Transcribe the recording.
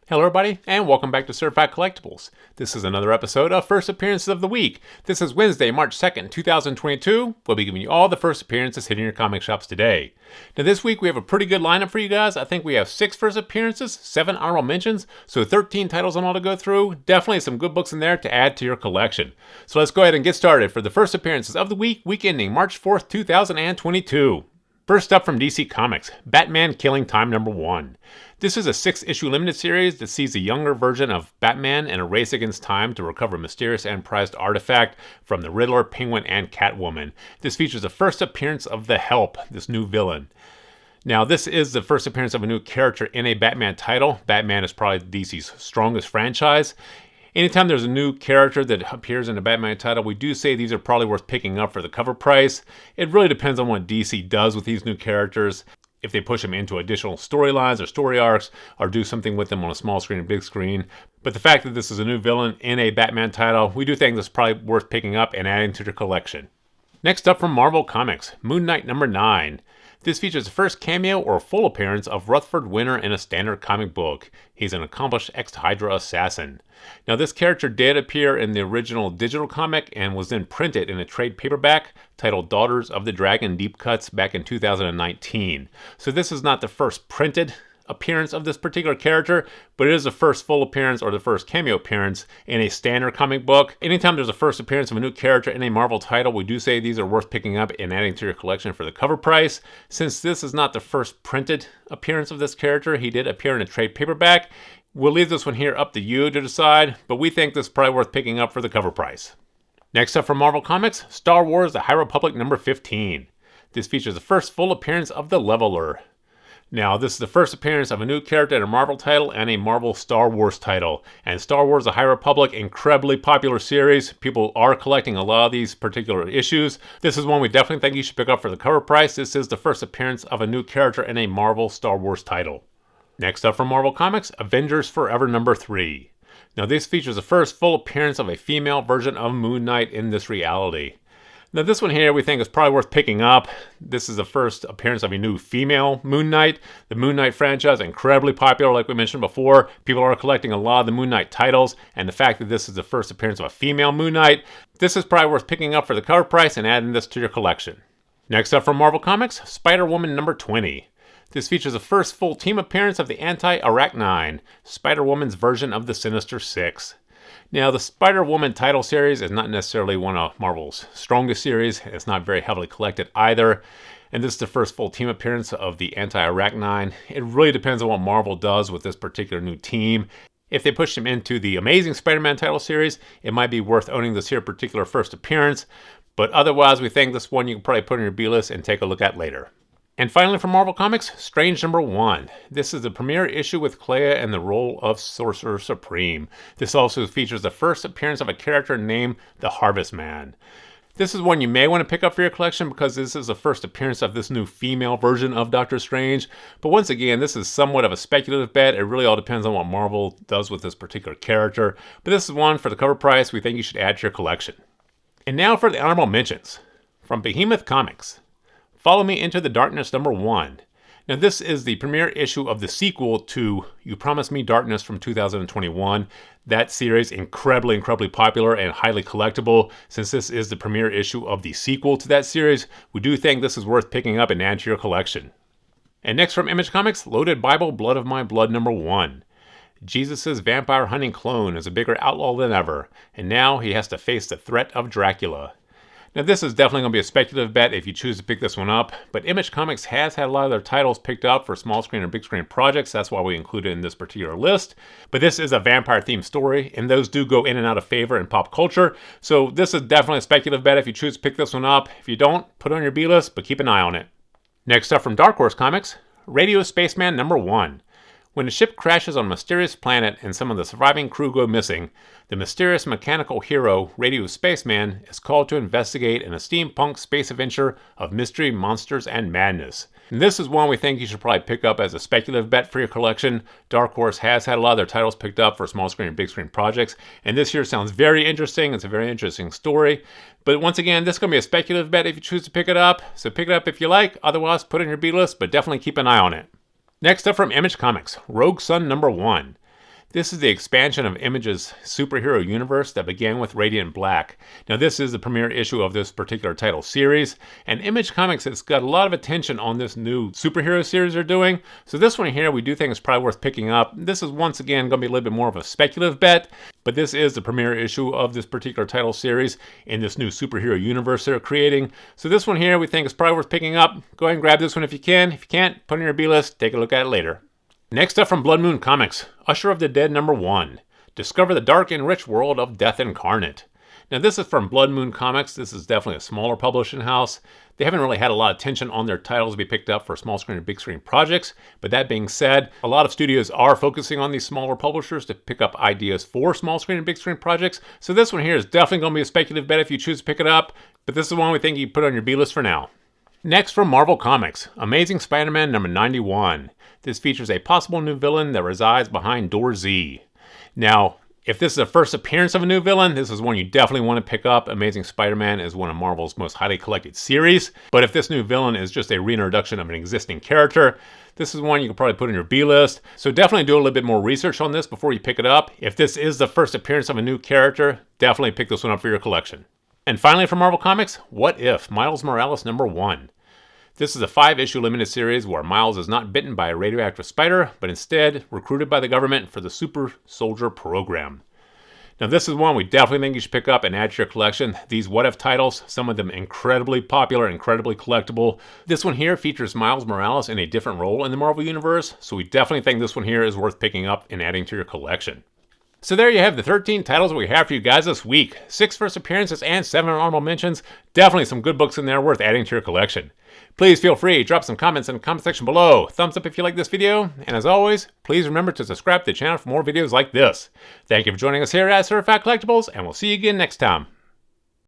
Hello everybody, and welcome back to Certified Collectibles. This is another episode of First Appearances of the Week. This is Wednesday, March 2nd, 2022. We'll be giving you all the first appearances hitting your comic shops today. Now this week we have a pretty good lineup for you guys. I think we have 6 first appearances, 7 honorable mentions, so 13 titles on all to go through. Definitely some good books in there to add to your collection. So let's go ahead and get started for the first appearances of the week ending March 4th, 2022. First up from DC Comics, Batman Killing Time #1. This is a 6-issue limited series that sees a younger version of Batman in a race against time to recover a mysterious and prized artifact from the Riddler, Penguin, and Catwoman. This features the first appearance of the Help, this new villain. Now, this is the first appearance of a new character in a Batman title. Batman is probably DC's strongest franchise. Anytime there's a new character that appears in a Batman title, we do say these are probably worth picking up for the cover price. It really depends on what DC does with these new characters. If they push them into additional storylines or story arcs, or do something with them on a small screen and big screen. But the fact that this is a new villain in a Batman title, we do think this is probably worth picking up and adding to your collection. Next up from Marvel Comics, Moon Knight #9. This features the first cameo or full appearance of Rutherford Winter in a standard comic book. He's an accomplished ex-Hydra assassin. Now this character did appear in the original digital comic and was then printed in a trade paperback titled Daughters of the Dragon Deep Cuts back in 2019. So this is not the first printed appearance of this particular character, but it is the first full appearance or the first cameo appearance in a standard comic book. Anytime there's a first appearance of a new character in a Marvel title, we do say these are worth picking up and adding to your collection for the cover price. Since this is not the first printed appearance of this character, he did appear in a trade paperback. We'll leave this one here up to you to decide, but we think this is probably worth picking up for the cover price. Next up from Marvel Comics, Star Wars The High Republic #15. This features the first full appearance of the Leveler. Now, this is the first appearance of a new character in a Marvel title and a Marvel Star Wars title. And Star Wars The High Republic, incredibly popular series. People are collecting a lot of these particular issues. This is one we definitely think you should pick up for the cover price. This is the first appearance of a new character in a Marvel Star Wars title. Next up from Marvel Comics, Avengers Forever #3. Now, this features the first full appearance of a female version of Moon Knight in this reality. Now this one here we think is probably worth picking up. This is the first appearance of a new female Moon Knight. The Moon Knight franchise is incredibly popular like we mentioned before. People are collecting a lot of the Moon Knight titles, and the fact that this is the first appearance of a female Moon Knight, this is probably worth picking up for the cover price and adding this to your collection. Next up from Marvel Comics, Spider-Woman #20. This features the first full team appearance of the Anti-Arachnine, Spider-Woman's version of the Sinister Six. Now, the Spider-Woman title series is not necessarily one of Marvel's strongest series. It's not very heavily collected either. And this is the first full team appearance of the Anti-Arachnine. It really depends on what Marvel does with this particular new team. If they push him into the Amazing Spider-Man title series, it might be worth owning this here particular first appearance. But otherwise, we think this one you can probably put on your B-list and take a look at later. And finally from Marvel Comics, Strange #1. This is the premiere issue with Clea in the role of Sorcerer Supreme. This also features the first appearance of a character named the Harvest Man. This is one you may want to pick up for your collection because this is the first appearance of this new female version of Doctor Strange. But once again, this is somewhat of a speculative bet. It really all depends on what Marvel does with this particular character. But this is one for the cover price we think you should add to your collection. And now for the honorable mentions. From Behemoth Comics, Follow Me Into the Darkness #1. Now this is the premiere issue of the sequel to You Promised Me Darkness from 2021. That series incredibly popular and highly collectible. Since this is the premiere issue of the sequel to that series, we do think this is worth picking up and add to your collection. And next from Image Comics, Loaded Bible Blood of My Blood #1. Jesus' vampire hunting clone is a bigger outlaw than ever, and now he has to face the threat of Dracula. Now this is definitely going to be a speculative bet if you choose to pick this one up, but Image Comics has had a lot of their titles picked up for small screen or big screen projects. That's why we include it in this particular list. But this is a vampire themed story, and those do go in and out of favor in pop culture. So this is definitely a speculative bet if you choose to pick this one up. If you don't, put it on your B-list, but keep an eye on it. Next up from Dark Horse Comics, Radio Spaceman #1. When a ship crashes on a mysterious planet and some of the surviving crew go missing, the mysterious mechanical hero, Radio Spaceman, is called to investigate in a steampunk space adventure of mystery, monsters, and madness. And this is one we think you should probably pick up as a speculative bet for your collection. Dark Horse has had a lot of their titles picked up for small screen and big screen projects, and this here sounds very interesting. It's a very interesting story. But once again, this is going to be a speculative bet if you choose to pick it up. So pick it up if you like. Otherwise, put it in your B-list, but definitely keep an eye on it. Next up from Image Comics, Rogue Sun #1. This is the expansion of Image's superhero universe that began with Radiant Black. Now this is the premiere issue of this particular title series, and Image Comics has got a lot of attention on this new superhero series they're doing. So this one here we do think is probably worth picking up. This is once again going to be a little bit more of a speculative bet, but this is the premiere issue of this particular title series in this new superhero universe they're creating. So this one here we think is probably worth picking up. Go ahead and grab this one if you can. If you can't, put it in your B-list, take a look at it later. Next up from Blood Moon Comics, Usher of the Dead #1. Discover the dark and rich world of Death Incarnate. Now this is from Blood Moon Comics. This is definitely a smaller publishing house. They haven't really had a lot of attention on their titles to be picked up for small screen and big screen projects. But that being said, a lot of studios are focusing on these smaller publishers to pick up ideas for small screen and big screen projects. So this one here is definitely going to be a speculative bet if you choose to pick it up. But this is one we think you put on your B-list for now. Next from Marvel Comics, Amazing Spider-Man #91. This features a possible new villain that resides behind Door Z. Now, if this is the first appearance of a new villain, this is one you definitely want to pick up. Amazing Spider-Man is one of Marvel's most highly collected series. But if this new villain is just a reintroduction of an existing character, this is one you can probably put in your B-list. So definitely do a little bit more research on this before you pick it up. If this is the first appearance of a new character, definitely pick this one up for your collection. And finally from Marvel Comics, What If? Miles Morales #1. This is a 5-issue limited series where Miles is not bitten by a radioactive spider, but instead recruited by the government for the Super Soldier Program. Now this is one we definitely think you should pick up and add to your collection. These What If titles, some of them incredibly popular, incredibly collectible. This one here features Miles Morales in a different role in the Marvel Universe, so we definitely think this one here is worth picking up and adding to your collection. So there you have the 13 titles we have for you guys this week. 6 first appearances and 7 honorable mentions. Definitely some good books in there worth adding to your collection. Please feel free to drop some comments in the comment section below. Thumbs up if you like this video. And as always, please remember to subscribe to the channel for more videos like this. Thank you for joining us here at Certified Collectibles, and we'll see you again next time.